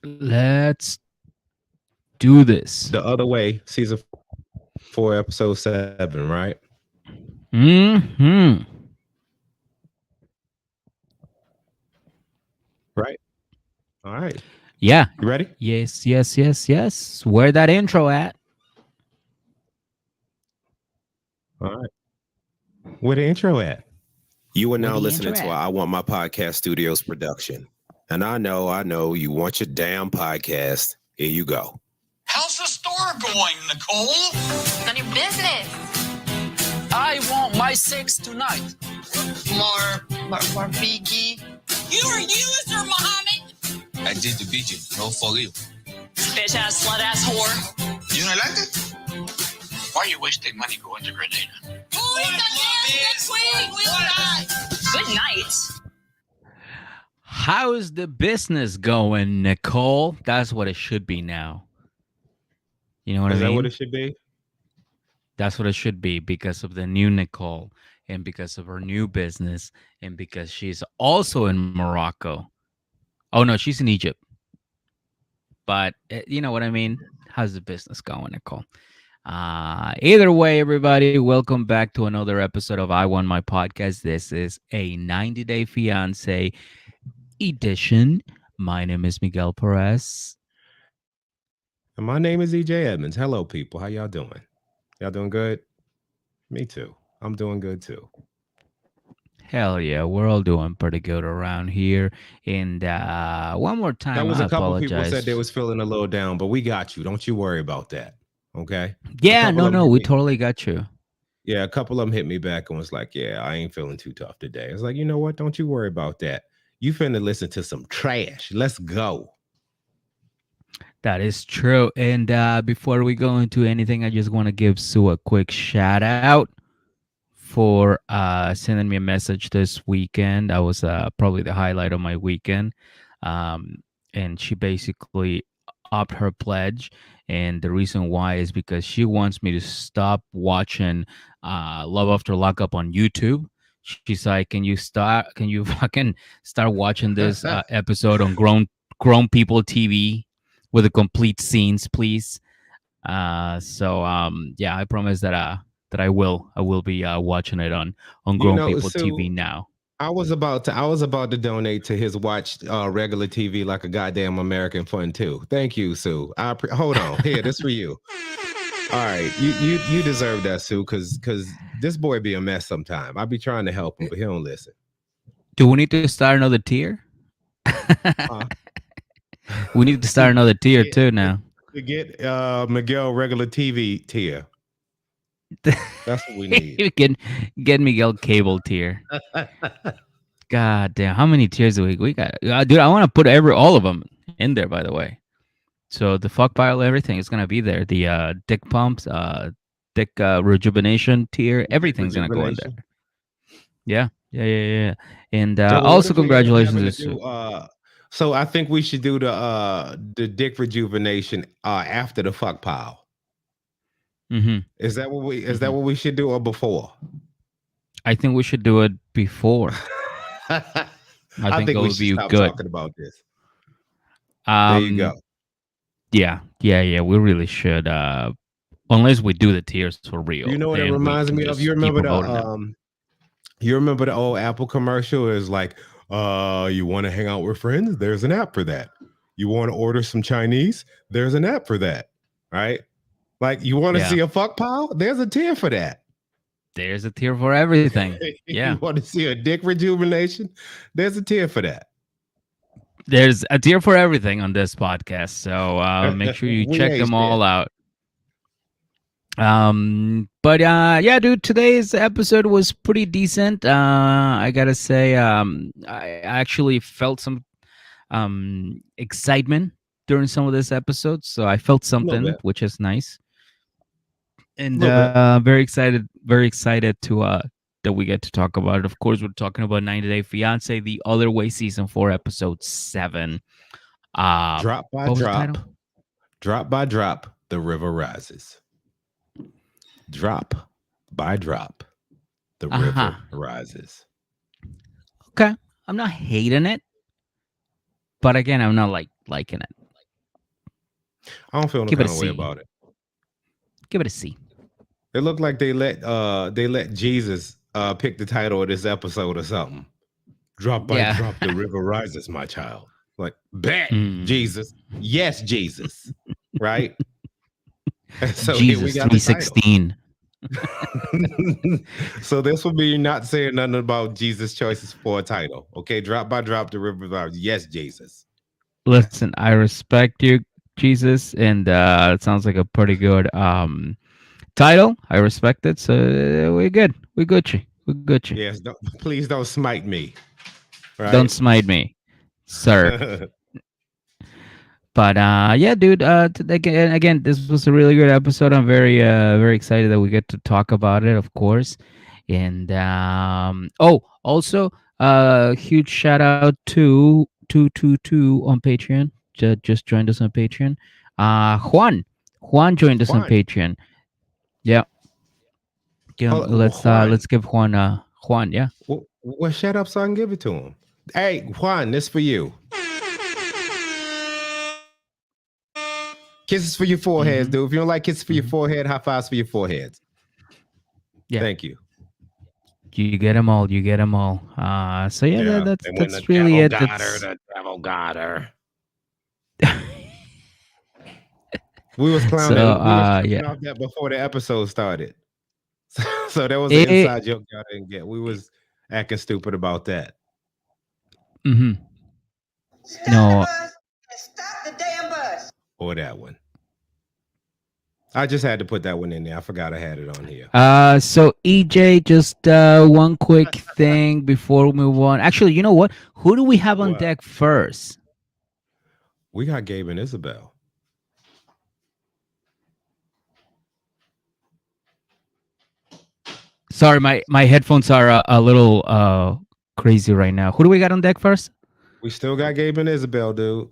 Let's do this. The Other Way, season 4, episode 7, right? Hmm. Right. All right. Yeah. You ready? Yes, yes, yes, yes. Where that intro at? All right. Where the intro at? You are Where now the listening intro to a at? I Want My Podcast Studios production. And I know, you want your damn podcast. Here you go. How's the store going, Nicole? None of your business. I want my sex tonight. More biggie. You are user, Mohammed. I did the beating. No for you. Bitch ass, slut ass whore. You don't like it? Why are you wasting money going to Grenada? Good night. How's the business going, Nicole? That's what it should be now. You know what Is I that mean? what it should be? That's what it should be because of the new Nicole and because of her new business and because she's also in Morocco. Oh, no, she's in Egypt. But you know what I mean? How's the business going, Nicole? Either way, everybody, welcome back to another episode of I Want My Podcast. This is a 90-Day Fiance edition. My name is Miguel Perez. And my name is EJ Edmonds. Hello, people. How y'all doing? Y'all doing good? Me too. I'm doing good too. Hell yeah, we're all doing pretty good around here. And one more That time, was I a couple people said they apologize. was feeling a little down, but we got you. Don't you worry about that. Okay. A Yeah, couple no, of them no, hit we me. totally got you. Yeah, a couple of them hit me back and was like, "Yeah, I ain't feeling too tough today." I was like, "You know what? Don't you worry about that. You finna listen to some trash. Let's go." That is true. And before we go into anything, I just want to give Sue a quick shout out for sending me a message this weekend. That was probably the highlight of my weekend. And she basically upped her pledge. And the reason why is because she wants me to stop watching Love After Lockup on YouTube. She's like, can you fucking start watching this episode on grown people TV with the complete scenes, please? Yeah, I promise that I will be watching it on You Grown know, People Sue, TV now. I was about to donate to his watch regular TV like a goddamn American fun too. Thank you, Sue. Hold on. Here, this for you. All right. You deserve that, Sue, cuz this boy be a mess sometime. I be trying to help him, but he don't listen. Do we need to start another tier? Huh? We need to to start another tier get too now. to get Miguel regular TV tier. That's what we need. get Miguel cable tier. God damn, how many tiers do we got? Dude, I want to put all of them in there. By the way, so the fuck pile, everything is gonna be there. The dick pumps, dick rejuvenation tier, Dick everything's gonna go in there. rejuvenation. Yeah, yeah, yeah, yeah. And So what also if we end up congratulations having to to do so I think we should do the dick rejuvenation after the fuck pile. Mm-hmm, Is that mm-hmm. what we should do or before? I think we should do it before. I I think think it we would should be stop good. talking about this. There you Um, go. yeah, yeah, yeah. We really should. Unless we do the tiers for real, You know what it then we reminds can me of? just keep promoting them. You remember the old Apple commercial is like, you want to hang out with friends? There's an app for that. You want to order some Chinese? There's an app for that. Right? Like you want to Yeah, see a fuck pile? There's a tier for that. there's a tier for everything. Yeah, You want to see a dick rejuvenation? There's a tier for that. there's a tier for everything on this podcast. So make sure you We check ain't them shit. all out. But yeah, dude, today's episode was pretty decent. I gotta say, I actually felt some excitement during some of this episode, so I felt A little something, bit. which is nice. A And little bit. very excited to that we get to talk about it. Of course, we're talking about 90 Day Fiance, The Other Way, season 4, episode 7. Drop by What was the title? drop, drop by drop, the river rises. Drop by drop, the Uh-huh. river rises. Okay. I'm not hating it, but again, I'm not like liking it. I don't feel no Give it a kind of way C. about it. Give it a C. It looked like they let Jesus pick the title of this episode or something. Drop by Yeah. drop, the river rises, my child. Like, bet Mm. Jesus. Yes, Jesus. Right? So here we Jesus got the title. 316. So this will be not saying nothing about Jesus' choices for a title. Okay, drop by drop, the river rises. Yes, Jesus. Listen, I respect you, Jesus, and it sounds like a pretty good title. I respect it, so we're good. We Gucci. We Gucci. Yes, please don't smite me. Don't Right? smite me, sir. But yeah, dude. Again, this was a really good episode. I'm very excited that we get to talk about it, of course. And oh, also, huge shout out to 222 on Patreon. Just joined us on Patreon. Juan joined us on Juan. Patreon. Yeah, Juan. let's give Juan. Yeah, Well, shut up so I can give it to him. Hey, Juan, this for you. Kisses for your foreheads, mm-hmm. dude. If you don't like kisses for your Mm-hmm. forehead, high fives for your foreheads. Yeah. Thank you. You get them all. You get them all. So yeah, Yeah. that's And when the that's really devil it. got her, That's the devil got her. We was clowning. so We was tripping yeah. off that before the episode started. So that was an It, inside joke y'all didn't get. We was acting stupid about that. hmm No. Stop the damn bus. Or that one. I just had to put that one in there. I forgot I had it on here. So EJ, just one quick thing before we move on. Actually, you know what? Who do we have on What? deck first? We got Gabe and Isabel. Sorry, my headphones are a little crazy right now. Who do we got on deck first? We still got Gabe and Isabel, dude.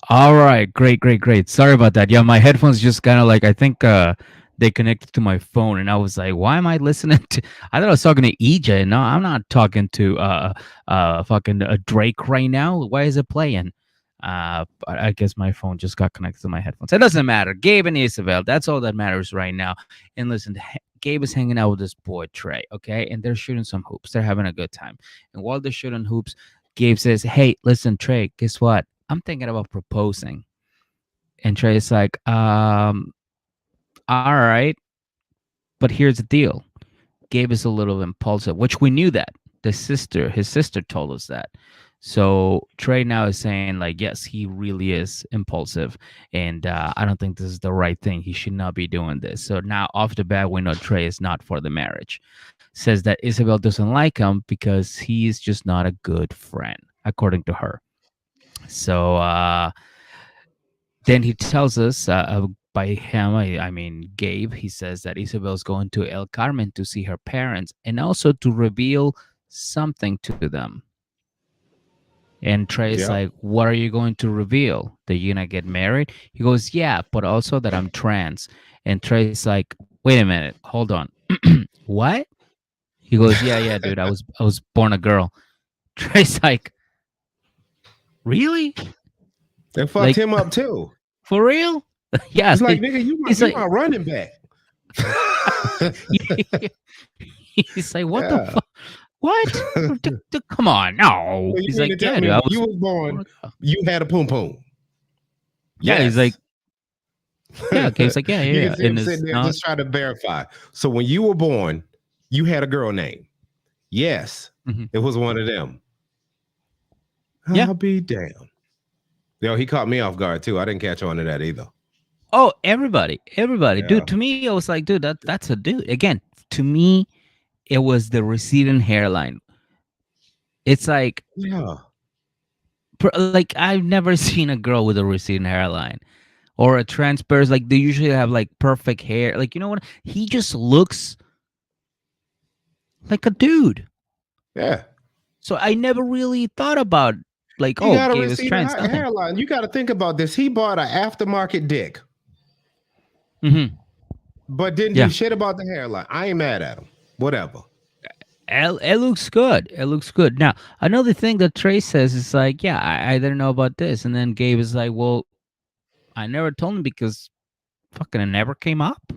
All right, great. Sorry about that. Yeah, my headphones just kind of like I think they connected to my phone, and I was like, "Why am I listening to?" I thought I was talking to EJ. No, I'm not talking to fucking Drake right now. Why is it playing? But I guess my phone just got connected to my headphones. It doesn't matter. Gabe and Isabel. That's all that matters right now. And listen, Gabe is hanging out with this boy Trey. Okay, and they're shooting some hoops. They're having a good time. And while they're shooting hoops, Gabe says, "Hey, listen, Trey. Guess what? I'm thinking about proposing." And Trey's like, all right, but here's the deal. Gabe is a little impulsive, which we knew that. His sister told us that. So Trey now is saying like, yes, he really is impulsive, and I don't think this is the right thing. He should not be doing this. So now off the bat, we know Trey is not for the marriage. Says that Isabel doesn't like him because he is just not a good friend, according to her. So then he tells us by him, I mean Gabe, he says that Isabel's going to El Carmen to see her parents and also to reveal something to them. And Trey's Yeah. like, what are you going to reveal? That you're going to get married? He goes, yeah, but also that I'm trans. And Trey's like, wait a minute, hold on. What? He goes, yeah, dude, I was born a girl. Trey's like, really? They fucked Like- him up too. For real? Yeah. He's like, nigga, you he's my, like- you my running back. He's like, what Yeah. the fuck? What? Come on, no. So you He's mean like, to tell yeah, me dude, I when was, you was born, you had a poom poom. yeah. He's like, yeah. Okay, he's like, yeah. You can see him And it's sitting there not- just trying to verify. So when you were born, you had a girl name. Yes, Mhm. it was one of them. Yeah. I'll be damned. Yo, he caught me off guard too. I didn't catch on to that either. Oh, everybody, Yeah. dude. To me, I was like, dude, that's a dude. Again, to me, it was the receding hairline. It's like, Yeah. like I've never seen a girl with a receding hairline or a trans person. Like they usually have like perfect hair. Like, you know what? He just looks like a dude. Yeah. So I never really thought about like, He oh, got a Gabe is receding trans. Nothing. hairline. You got to think about this. He bought an aftermarket dick, Mm-hmm. but didn't Yeah. do shit about the hairline. I ain't mad at him. Whatever. It looks good. It looks good. Now, another thing that Trey says is like, yeah, I didn't know about this. And then Gabe is like, well, I never told him because fucking it never came up.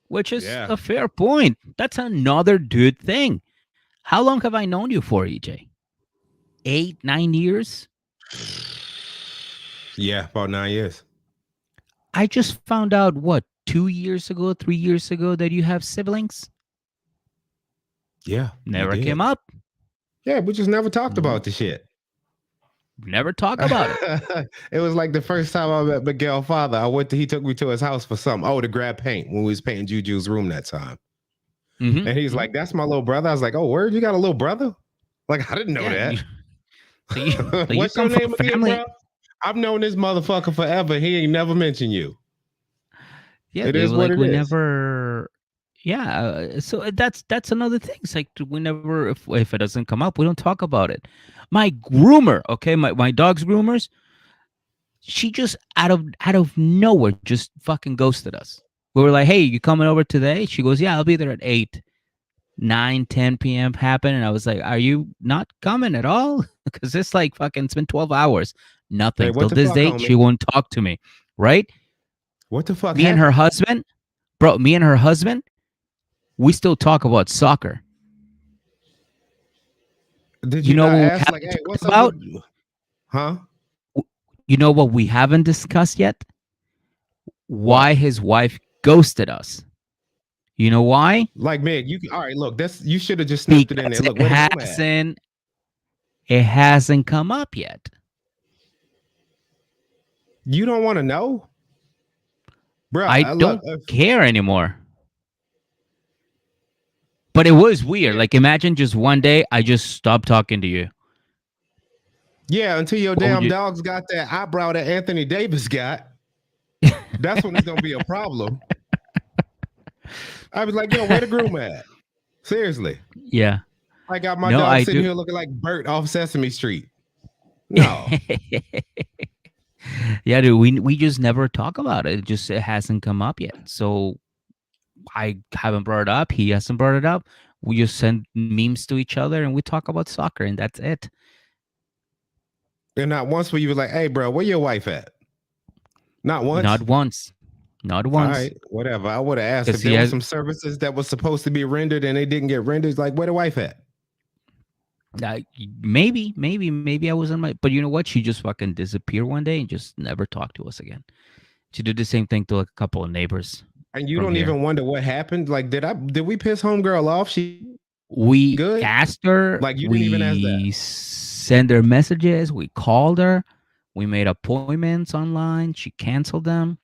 Which is Yeah. a fair point. That's another dude thing. How long have I known you for, EJ? 8, 9 years? Yeah, about 9 years. I just found out, what, 2 years ago, 3 years ago, that you have siblings? Yeah, we Never came did. up. Yeah, we just never talked Mm, about the shit. Never talk about it. It was like the first time I met Miguel's father. He took me to his house for something. Oh, to grab paint when we was painting Juju's room that time. Mm-hmm. And he's like, "That's my little brother." I was like, "Oh, word, you got a little brother?" Like, I didn't know Yeah. that. So you, so you What's your come from name a again, family. bro? I've known this motherfucker forever. He ain't never mentioned you. Yeah, It they is were what like, it we is. never. Yeah, so that's another thing. It's like, we never, if it doesn't come up, we don't talk about it. My groomer, okay, my dog's groomers, she just out of nowhere just fucking ghosted us. We were like, "Hey, you coming over today?" She goes, "Yeah, I'll be there at 8, 9, 10 p.m. happened." And I was like, "Are you not coming at all?" Because it's like fucking, it's been 12 hours. Hey, Nothing. what Till the this fuck, date, she homie? won't talk to me. Right? What the fuck Me and her happened? husband, bro, me and her husband, we still talk about soccer. Did You you know not what we ask, like, haven't hey, talked what's up with about? huh? You know what we haven't discussed yet? Why What? his wife ghosted us. You know why? Like, Meg, all right, look, that's you should have just snipped it in Because there. Look, it where the groom at? hasn't come up yet. You don't want to know? I Bruh, look, don't care anymore. But it was weird. yeah, Like, imagine just one day I just stopped talking to you. yeah, until your What would damn you? dog's got that eyebrow that Anthony Davis got, that's when it's gonna be a problem. I was like, yo, where the groom at? Seriously. Yeah. I got my No, dog I sitting do. here looking like Bert off Sesame Street. No. Yeah, dude. We just never talk about it. It hasn't come up yet. So I haven't brought it up. He hasn't brought it up. We just send memes to each other and we talk about soccer, and that's it. And not once where you was like, hey, bro, where your wife at? Not Not once. once. Not All once. right, whatever. I would have asked if Because he there was has. some services that was supposed to be rendered and they didn't get rendered. Like, where the wife at? Uh, maybe I was on my. But you know what? She just fucking disappeared one day and just never talked to us again. She did the same thing to like a couple of neighbors And you from don't here. even wonder what happened. Like, did we piss homegirl off? She We good? asked her. Like, you didn't even ask that. We sent her messages. We called her. We made appointments online. She canceled them.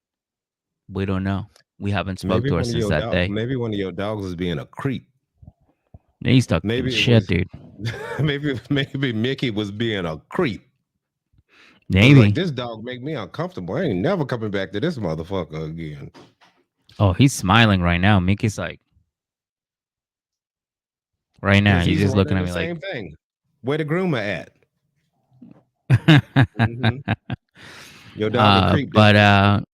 We don't know. We haven't spoke Maybe to her one of since your that dog, day. maybe one of your dogs was being a creep. He's talking Maybe it shit, was dude. maybe Mickey was being a creep. I was like, Maybe. this dog make me uncomfortable. I ain't never coming back to this motherfucker again. Oh, he's smiling right now. Mickey's like, right now, Because he's he's just looking wondering at the me like, same thing. Where the groomer at? Mhm. Your dog a creep, but didn't it?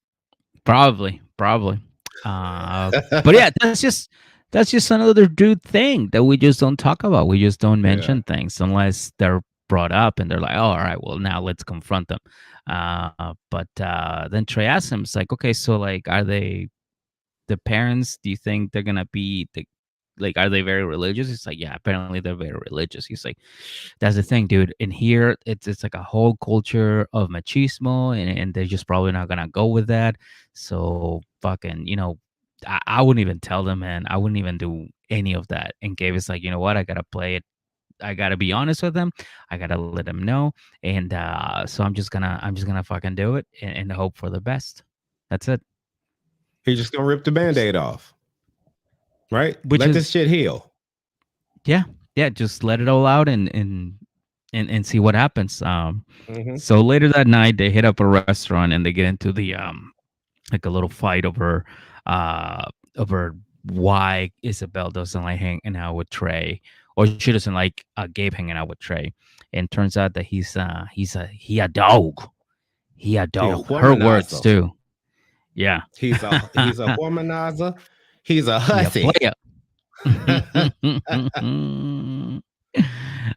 probably. But yeah, that's just another dude thing that we just don't talk about. We just don't Yeah. mention things unless they're brought up and they're like, oh, all right, well, now let's confront them. But then Trey asks him, it's like, okay, so like, are they the parents? Do you think they're gonna be like, are they very religious? It's like, yeah, apparently they're very religious. He's like, that's the thing, dude. In here, it's like a whole culture of machismo, and they're just probably not gonna go with that. So fucking, I wouldn't even tell them, man. I wouldn't even do any of that. And Gabe is like, you know what? I gotta play it. I gotta be honest with them. I gotta let them know. And so I'm just gonna fucking do it and hope for the best. That's it. He's just gonna rip the band-aid off. Right? Which Let this is shit heal. yeah, yeah. Just let it all out and see what happens. Mhm. So later that night, they hit up a restaurant and they get into the like a little fight uh over why Isabel doesn't like hanging out with Trey, or she doesn't like Gabe hanging out with Trey. And turns out that he a dog. He a He a dog. Her words womanizer. too. Yeah, He's a womanizer. He's a he a hussy. player.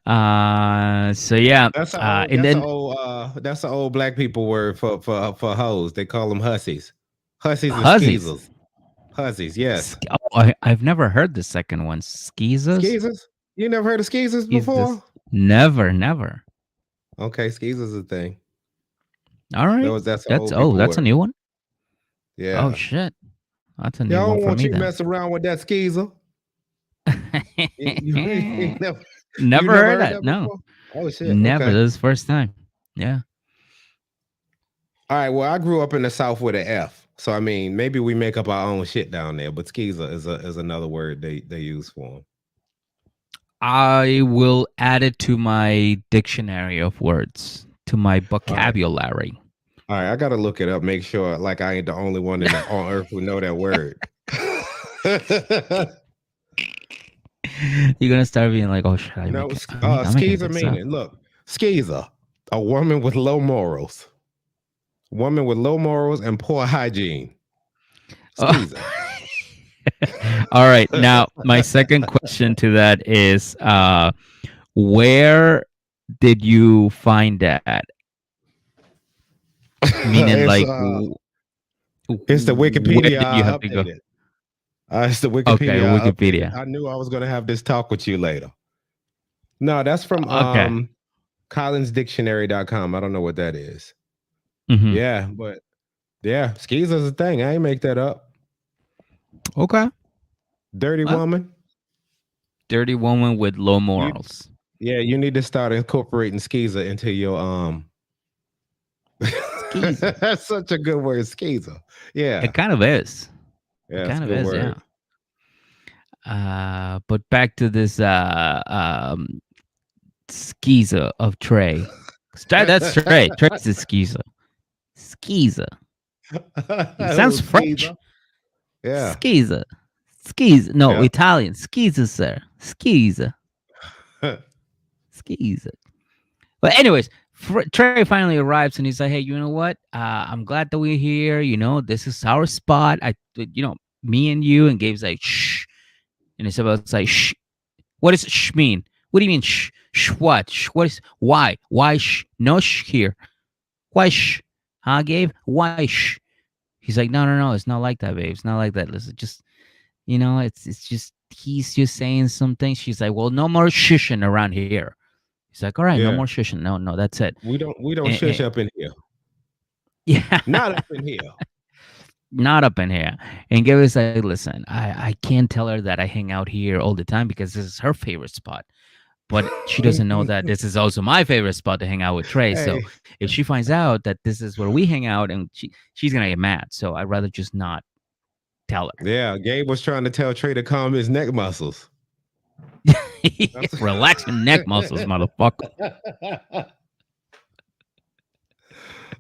So yeah, That's a old. and That's a then old. That's an old black people word for hoes. They call them hussies. Hussies and hussies. skeezers. Hussies. Yes. Oh, I've never heard the second one. Skeezers. Skeezers. You never heard of skeezers Skeezers. before? Never, never. Okay, skeezers is a thing. All right. That's an That's old people that's a word. new one. Oh Yeah. shit, that's a new Y'all one don't for want me you then. mess around with that skeezer. You never, you Never never heard heard that. that No, before? Oh shit. never. Okay. This is first time. Yeah. All right. Well, I grew up in the South with an F. So I mean, maybe we make up our own shit down there, but skeezer is another word they use for them. I will add it to my dictionary of words, to my All right. vocabulary. All right, I gotta look it up, make sure like I ain't the only one on earth who know that word. You're gonna start being like, "Oh shit, I No, make it. I'm making skeezer this up." meaning. Look, skeezer, a woman with low morals, woman with low morals and poor hygiene. Oh. Skeezer. All right. Now, my second question to that is, where did you find that? Meaning, it's like, uh, it's the where Wikipedia did you I have to go? updated. It's the Okay, Wikipedia I updated. Wikipedia. I knew I was gonna have this talk with you later. No, that's from Okay. collinsdictionary.com. I don't know what that is. Hmm. Yeah, but yeah, skeezer's a thing. I ain't make that up. Okay. Dirty Well, woman. dirty woman with low You morals. Yeah, you need to start incorporating skeezer into your Skeezer. That's such a good word, skeezer. Yeah. It kind of is. It Yeah, it's kind a of good is. Yeah. word. But back to this skeezer of Trey. That's Trey. Trey's a skeezer. Skeezer. It sounds Little French. skeezer. Yeah. Skeezer. Skeezer. No, Yeah. Italian. Skeezer, sir. Skeezer. Skeezer. But anyways, Trey finally arrives and he's like, "Hey, you know what? I'm glad that we're here. You know, this is our spot. Me and you." And Gabe's like, "Shh," and Isabel's like, "Shh." What does shh mean? What do you mean shh? Shh what? Shh what is? Why? Why shh? No shh here. Why shh? Huh, Gabe? Why shh? He's like, no, no, no. It's not like that, babe. It's not like that. Listen, just it's just he's just saying some things. She's like, well, no more shushing around here. He's like, all right, no Yeah. more shushing. No, no, that's it. We don't And, shush up in here. yeah, Not up in here. not up in here. And Gabe is like, listen, I can't tell her that I hang out here all the time because this is her favorite spot. But she doesn't know that this is also my favorite spot to hang out with Trey. So Hey. if she finds out that this is where we hang out, and she's gonna get mad. So I'd rather just not tell her. Yeah, Gabe was trying to tell Trey to calm his neck muscles. Relax your neck muscles, motherfucker.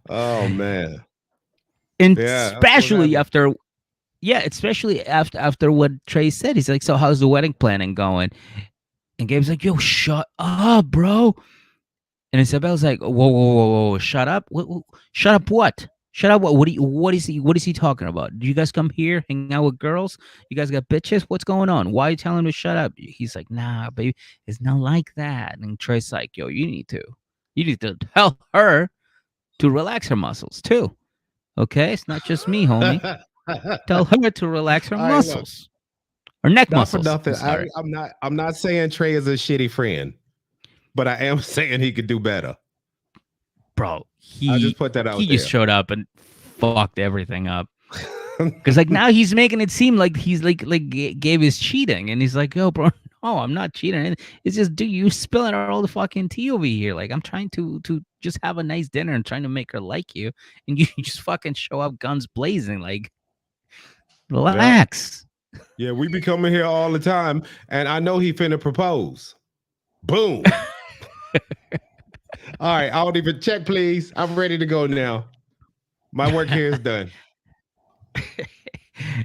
Oh man. And Yeah, that's what especially happened. especially after what Trey said. He's like, so how's the wedding planning going? And Gabe's like, yo, shut up, bro. And Isabel's like, whoa, whoa, whoa, whoa, shut up. Shut up what? Shut up what? What is he talking about? Do you guys come here, hang out with girls? You guys got bitches? What's going on? Why are you telling him to shut up? He's like, nah, baby, it's not like that. And Trey's like, yo, you need to tell her to relax her muscles too. Okay? It's not just me, homie. Tell her to relax her All right, look. muscles. Or neck Not for muscles. nothing. I'm sorry. I'm not saying Trey is a shitty friend, but I am saying he could do better. Bro, I'll just put that out he there. just showed up and fucked everything up. Because like now he's making it seem like he's like Gabe is cheating, and he's like, yo, bro, no, I'm not cheating. It's just, dude, you spilling all the fucking tea over here. Like I'm trying to just have a nice dinner and trying to make her like you, and you just fucking show up guns blazing. Like, relax. Yeah, we be coming here all the time, and I know he finna propose. Boom. All right, I don't even check, please. I'm ready to go now. My work here is done.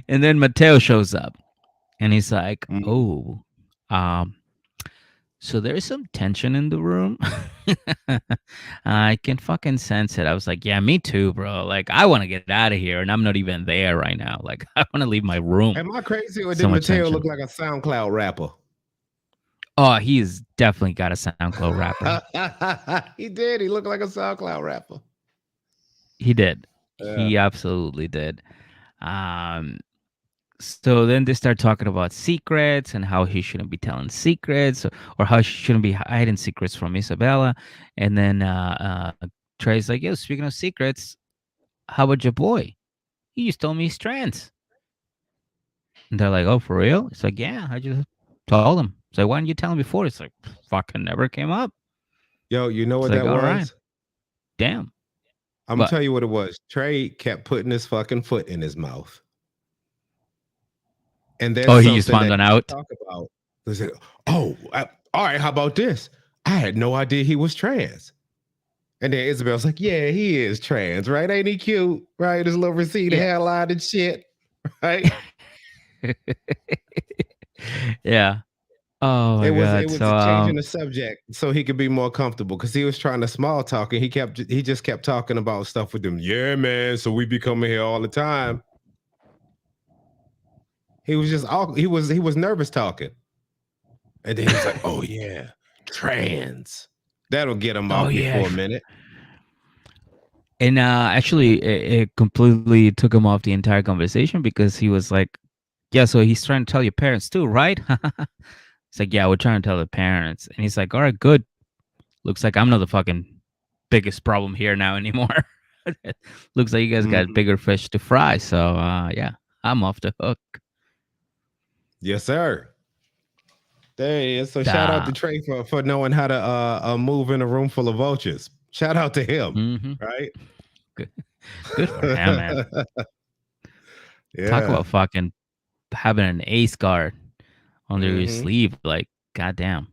And then Mateo shows up, and he's like, Mm. "Oh, so there's some tension in the room. I can fucking sense it." I was like, "Yeah, me too, bro. Like, I want to get out of here, and I'm not even there right now. Like, I want to leave my room." Am I crazy or So did much Mateo tension. look like a SoundCloud rapper? Oh, he's definitely got a SoundCloud rapper. He did. He looked like a SoundCloud rapper. He did. Yeah. He absolutely did. Um, so then they start talking about secrets and how he shouldn't be telling secrets, or how she shouldn't be hiding secrets from Isabella. And then Trey's like, "Yo, speaking of secrets, how about your boy? He just told me he's trans." And they're like, "Oh, for real?" It's like, "Yeah, I just told him." It's like, "Why didn't you tell him before?" It's like, "Fucking never came up." Yo, you know It's what like, that "All right, was? damn." I'm gonna But tell you what it was. Trey kept putting his fucking foot in his mouth. And then oh, he just something found that one he would out. talk about was like, oh, all right, how about this? I had no idea he was trans. And then Isabel's like, yeah, he is trans, right? Ain't he cute? Right? His little receding Yeah. hairline and shit. Right? Yeah. Oh my It god. was So a changing the subject so he could be more comfortable because he was trying to small talk and he just kept talking about stuff with them. Yeah, man. So we be coming here all the time. He was just all he was nervous talking. And then he was like, oh yeah, trans. That'll get him oh off you yeah. for a minute. And actually it completely took him off the entire conversation because he was like, "Yeah, so he's trying to tell your parents too, right?" It's like, "Yeah, we're trying to tell the parents." And he's like, "All right, good. Looks like I'm not the fucking biggest problem here now anymore." Looks like you guys got Mhm. bigger fish to fry. So yeah, I'm off the hook. Yes, sir. There he is. So shout out Uh, to Trey for knowing how to move in a room full of vultures. Shout out to him. hmm Right? good, good for him, man. Talk Yeah. about fucking having an ace card under your Hmm. sleeve. Like, goddamn,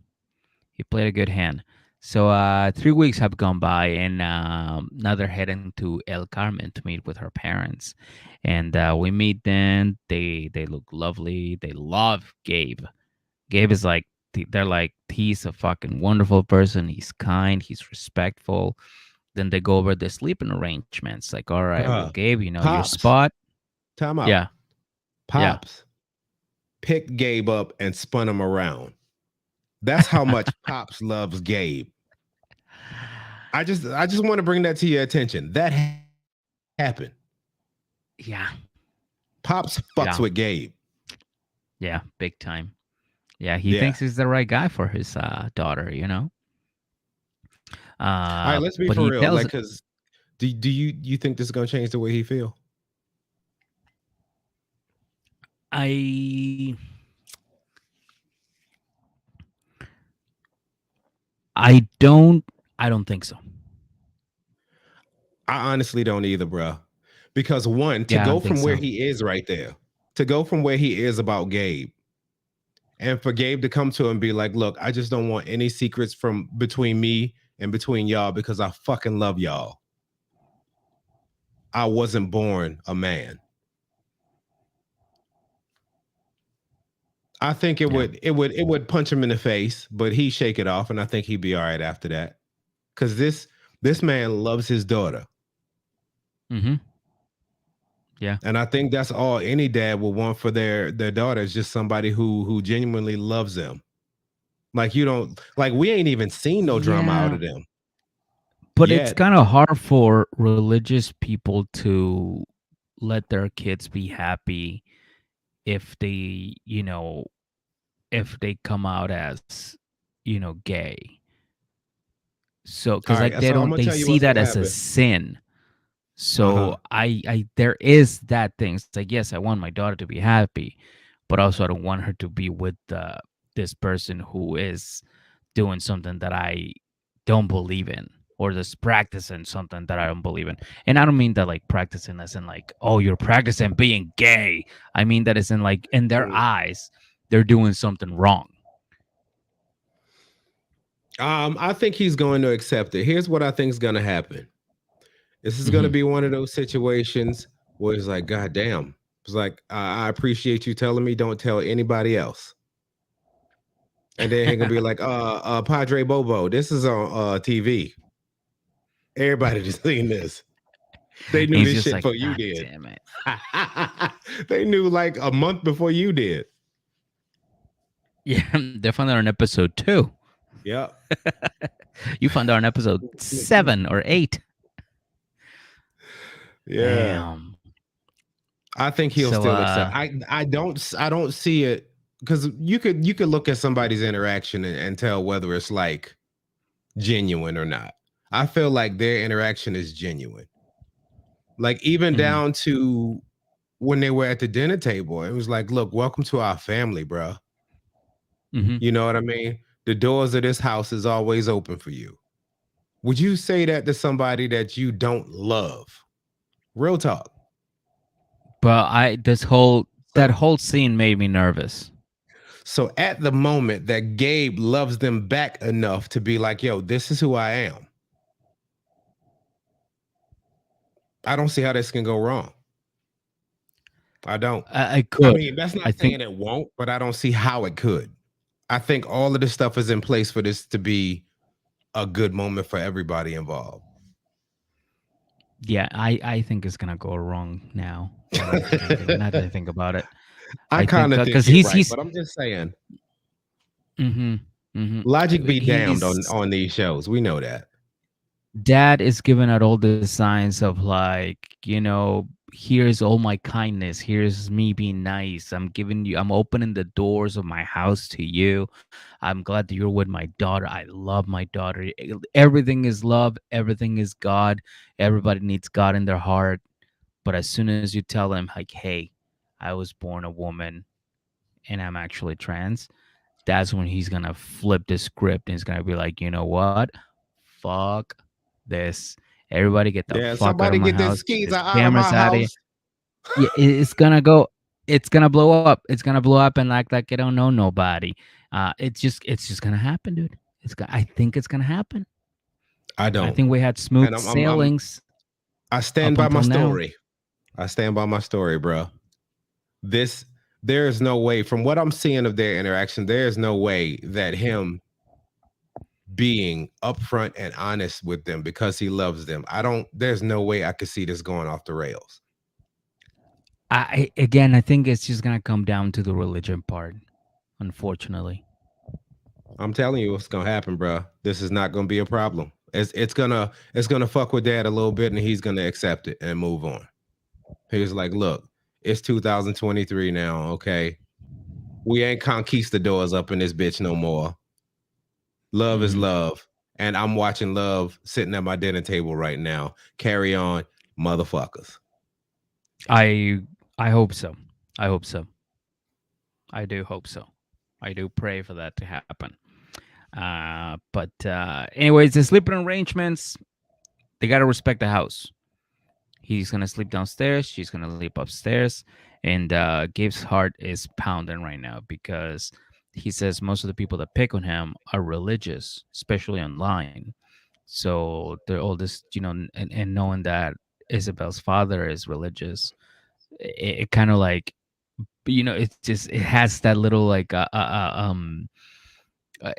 he played a good hand. So 3 weeks have gone by, and now they're heading to El Carmen to meet with her parents. And we meet them. They look lovely. They love Gabe. Gabe is like, they're like, he's a fucking wonderful person. He's kind. He's respectful. Then they go over the sleeping arrangements. Like, all right, well, Bruh. Gabe, you know your Pops. spot. Time out. Yeah, yeah. Pops picked Gabe up and spun him around. That's how much Pops loves Gabe. I just want to bring that to your attention. That happened. Yeah, Pops fucks yeah, with Gabe. yeah, big time. Yeah, he Yeah. thinks he's the right guy for his daughter, you know. All right, let's be But for he real. tells, Like, cause do you think this is gonna change the way he feel? I, I don't, I don't think so. I honestly don't either, bro. Because one, to Yeah, I go don't think from where so. he is right there, to go from where he is about Gabe, and for Gabe to come to him and be like, look, I just don't want any secrets from between me and between y'all because I fucking love y'all. I wasn't born a man. I think Yeah. it would punch him in the face, but he shake it off, and I think he'd be all right after that. Cause this man loves his daughter. Mm-hmm. Yeah. And I think that's all any dad would want for their daughter is just somebody who genuinely loves them. Like you don't like we ain't even seen no drama out Yeah. of them But it's yet. kind of hard for religious people to let their kids be happy if they, if they come out as, gay. So, All because like right, so I'm gonna they tell you see what's that gonna as a happen. sin. Uh-huh. So there is that thing. It's like, yes, I want my daughter to be happy, but also I don't want her to be with this person who is doing something that I don't believe in, or just practicing something that I don't believe in. And I don't mean that like practicing as in like, oh, you're practicing being gay. I mean that as in like in their Mm. eyes, they're doing something wrong. I think he's going to accept it. Here's what I think is gonna happen. This is gonna Hmm. be one of those situations where it's like, God damn. It's like, I appreciate you telling me, don't tell anybody else. And then he gonna be like, Padre Bobo, this is on TV. Everybody just seen this. They knew He's this just shit like, before you God did. damn it. They knew like a month before you did. Yeah, they found out in episode 2. Yep. You found out in episode 7 or 8. Yeah. Damn. I think he'll So, still accept. I don't see it because you could look at somebody's interaction and tell whether it's like genuine or not. I feel like their interaction is genuine. Like even mhm, down to when they were at the dinner table, it was like, look, welcome to our family, bro. mhm. You know what I mean? The doors of this house is always open for you. Would you say that to somebody that you don't love? Real talk. But that So whole scene made me nervous. so at the moment that Gabe loves them back enough to be like, yo, this is who I am. I don't see how this can go wrong. I don't. I I could. mean, that's I not think saying it won't, but I don't see how it could. I think all of this stuff is in place for this to be a good moment for everybody involved. yeah, I think it's gonna go wrong now. Now that I think about it, I I think kind of think because you're he's right, he's but I'm just saying, mm-hmm, mm-hmm. logic be damned He's on these shows. We know that. dad is giving out all the signs of like, here's all my kindness, here's me being nice, I'm opening the doors of my house to you, I'm glad that you're with my daughter, I love my daughter. Everything is love, everything is God, everybody needs God in their heart. But as soon as you tell them like, hey, I was born a woman and I'm actually trans, that's when he's gonna flip the script and he's gonna be like, you know what? Fuck this. Everybody get the Yeah, fuck out of somebody my get the house. skis The out of cameras my out of here. house. Yeah, it's gonna go. It's gonna blow up. It's gonna blow up and act like I don't know nobody. It's just gonna happen, dude. I think it's gonna happen. I I don't. think we had smooth And sailings I up stand by my until now. story. I stand by my story, bro. This there is no way from what I'm seeing of their interaction, there is no way that him being upfront and honest with them because he loves them. I don't there's no way I could see this going off the rails. Again, I think it's just gonna come down to the religion part, unfortunately. I'm telling you what's gonna happen, bro. This is not gonna be a problem. It's gonna fuck with dad a little bit and he's gonna accept it and move on. He was like, look, it's 2023 now, okay? We ain't conquistadors up in this bitch no more. Love is Mhm. love. And I'm watching love sitting at my dinner table right now. Carry on, motherfuckers. I I hope so. I hope so. I do hope so. I do pray for that to happen. But anyways, the sleeping arrangements, they gotta respect the house. He's gonna sleep downstairs. She's gonna sleep upstairs. And Gabe's heart is pounding right now because he says most of the people that pick on him are religious, especially online. So they're all this, and knowing that Isabel's father is religious, it kind of like, it has that little like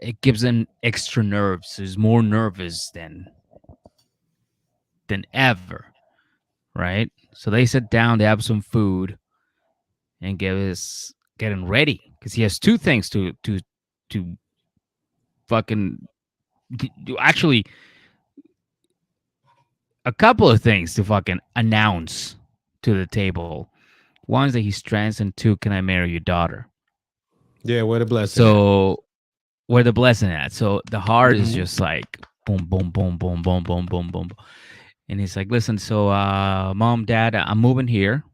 it gives him extra nerves. He's more nervous than ever, right? So they sit down, they have some food, and getting ready because he has two things to fucking actually a couple of things to fucking announce to the table. One is that he's trans, and two, can I marry your daughter? Yeah, where the blessing at? So where the blessing at? So the heart is Mhm. just like boom, boom, boom, boom, boom, boom, boom, boom. And he's like, listen, so mom, dad, I'm moving here.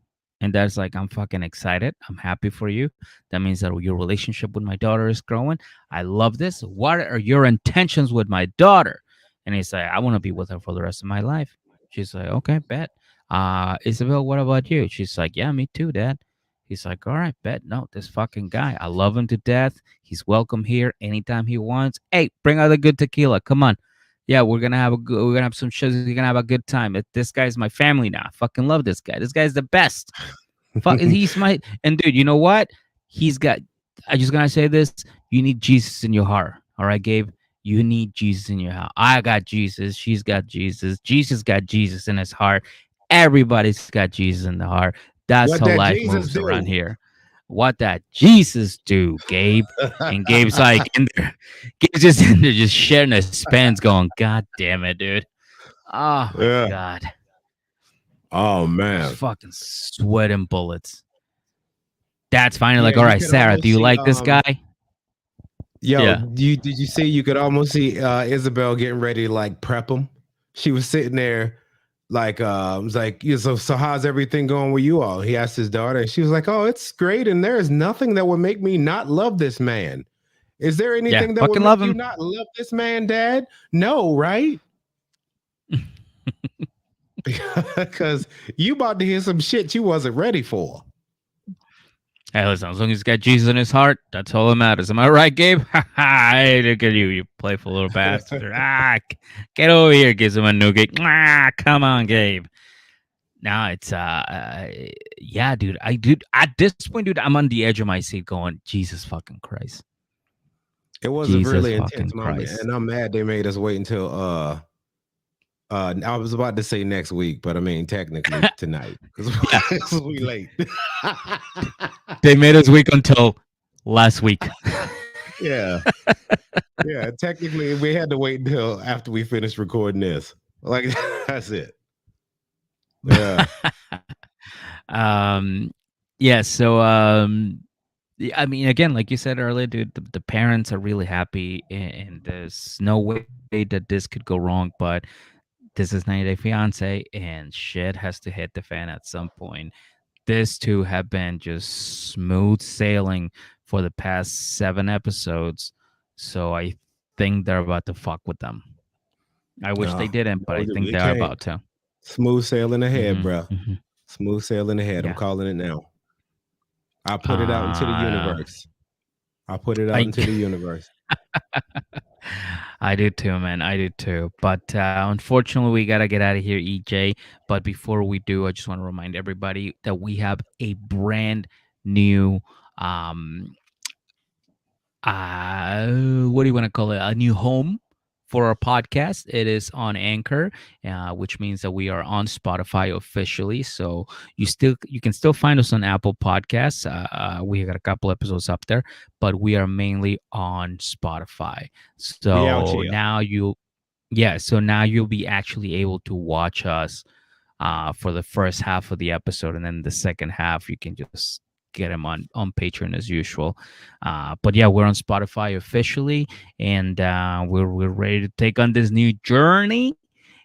And dad's like, I'm fucking excited. I'm happy for you. That means that your relationship with my daughter is growing. I love this. What are your intentions with my daughter? And he's like, I want to be with her for the rest of my life. She's like, okay, bet. Isabel, what about you? She's like, yeah, me too, dad. He's like, all right, bet. No, this fucking guy, I love him to death. He's welcome here anytime he wants. Hey, bring out the good tequila. Come on. Yeah, we're gonna have some shows. We're gonna have a good time. This guy's my family now. I fucking love this guy. This guy's the best. Fuck, he's my and dude. You know what? He's got. I just gonna say this. You need Jesus in your heart. All right, Gabe. You need Jesus in your heart. I got Jesus. She's got Jesus. Jesus got Jesus in his heart. Everybody's got Jesus in the heart. That's What how that life Jesus moves around do? here. what that Jesus do, Gabe? And Gabe's like in there. Gabe's just in there, just sharing his pants, going, God damn it, dude. Oh my Yeah. God. Oh Just man. fucking sweating bullets. Dad's finally Yeah, like, all you right, could Sarah, do almost you see like this guy? yo, Yeah. you did you see you could almost see Isabel getting ready to like prep him. She was sitting there like was like, yeah, so how's everything going with you all? He asked his daughter, and she was like, oh, it's great, and there is nothing that would make me not love this man. Is there Yeah. anything that would Fucking make love you him. not love this man, Dad? No, right? Because you about to hear some shit you wasn't ready for. Hey, listen, as long as he's got Jesus in his heart, that's all that matters. Am I right, Gabe? Hey, look at you, you playful little bastard. Get over here, gives him a nougat. Come on, Gabe. Now it's yeah, dude. At this point, dude, I'm on the edge of my seat going, Jesus fucking Christ. It was a Jesus really fucking intense moment, Christ. and I'm mad they made us wait until I was about to say next week, but I mean technically tonight because we late. They made us wait until last week. Yeah, yeah. Technically, we had to wait until after we finished recording this. Like that's it. Yeah, um yeah, so I mean, again, like you said earlier, dude, the parents are really happy, and there's no way that this could go wrong. But this is 90 Day Fiance, and shit has to hit the fan at some point. These two have been just smooth sailing for the past 7 episodes, so I think they're about to fuck with them. I wish they no, didn't, but I no, think we they're can't. about to. Smooth sailing ahead, Hmm. bro. Hmm. Smooth sailing ahead. I'm Yeah. calling it now. I put it out into the Uh, universe. I put it out I into the universe. I do too, man. I do too. But unfortunately, we gotta get out of here, EJ. But before we do, I just want to remind everybody that we have a brand new um what do you want to call it, a new home for our podcast. It is on Anchor, which means that we are on Spotify officially. So you can still find us on Apple Podcasts. We got a couple episodes up there, but we are mainly on Spotify. We out So here. now so now you'll be actually able to watch us for the first half of the episode, and then the second half you can just get them on Patreon as usual. But yeah, we're on Spotify officially, and we're ready to take on this new journey.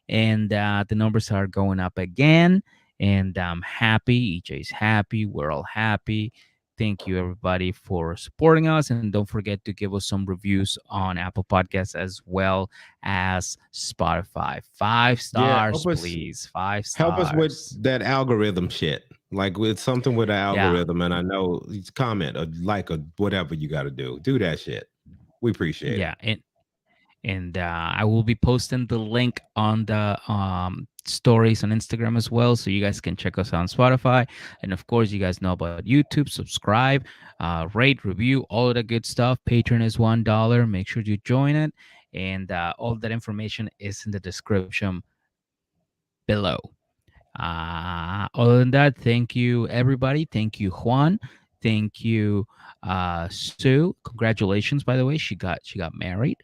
And the numbers are going up again, and I'm happy. EJ's happy. We're all happy. Thank you, everybody, for supporting us. And don't forget to give us some reviews on Apple Podcasts as well as Spotify. Five Yeah, stars, please. Five help us with stars. that algorithm shit. Like with something with an Yeah. algorithm, and I know comment or like or whatever you got to do. Do that shit. We appreciate it. Yeah. And I will be posting the link on the stories on Instagram as well, so you guys can check us out on Spotify. And of course, you guys know about YouTube. Subscribe, rate, review, all of the good stuff. Patreon is $1. Make sure you join it, and all that information is in the description below. Other than that, thank you, everybody. Thank you, Juan. Thank you, Sue. Congratulations, by the way. She got married.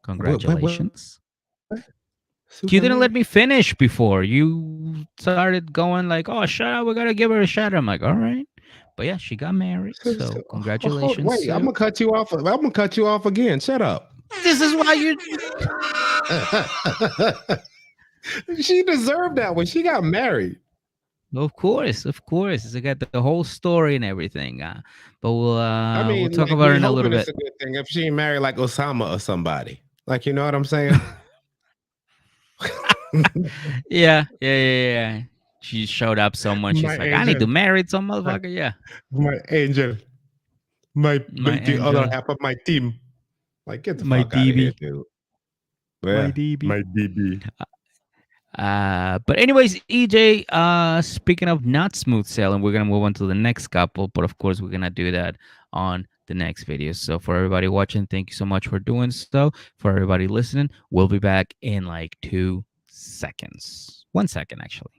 What? Congratulations. Sue You got didn't let married? me finish before. You started going like, "Oh, shut up! We gotta give her a shout." I'm like, "All right," but yeah, she got married. So congratulations, Wait, I'm Sue. gonna cut you off. I'm gonna cut you off again. Shut up. This is why you. She deserved that when she got married. Of course, of course. I got the whole story and everything. But I we'll mean, talk like about we it in a little hoping it's bit. a good thing if she ain't married like Osama or somebody. Like you know what I'm saying? Yeah. She showed up someone. My She's like, I need to angel, marry some motherfucker. Yeah, my angel, my the other angel, half of my team. Like get the my fuck out of here, DB, dude. my Yeah, DB. my DB. But anyways, EJ, speaking of not smooth sailing, we're gonna move on to the next couple, but of course we're gonna do that on the next video. So for everybody watching, thank you so much for doing so. For everybody listening, we'll be back in like 2 seconds. 1 second actually.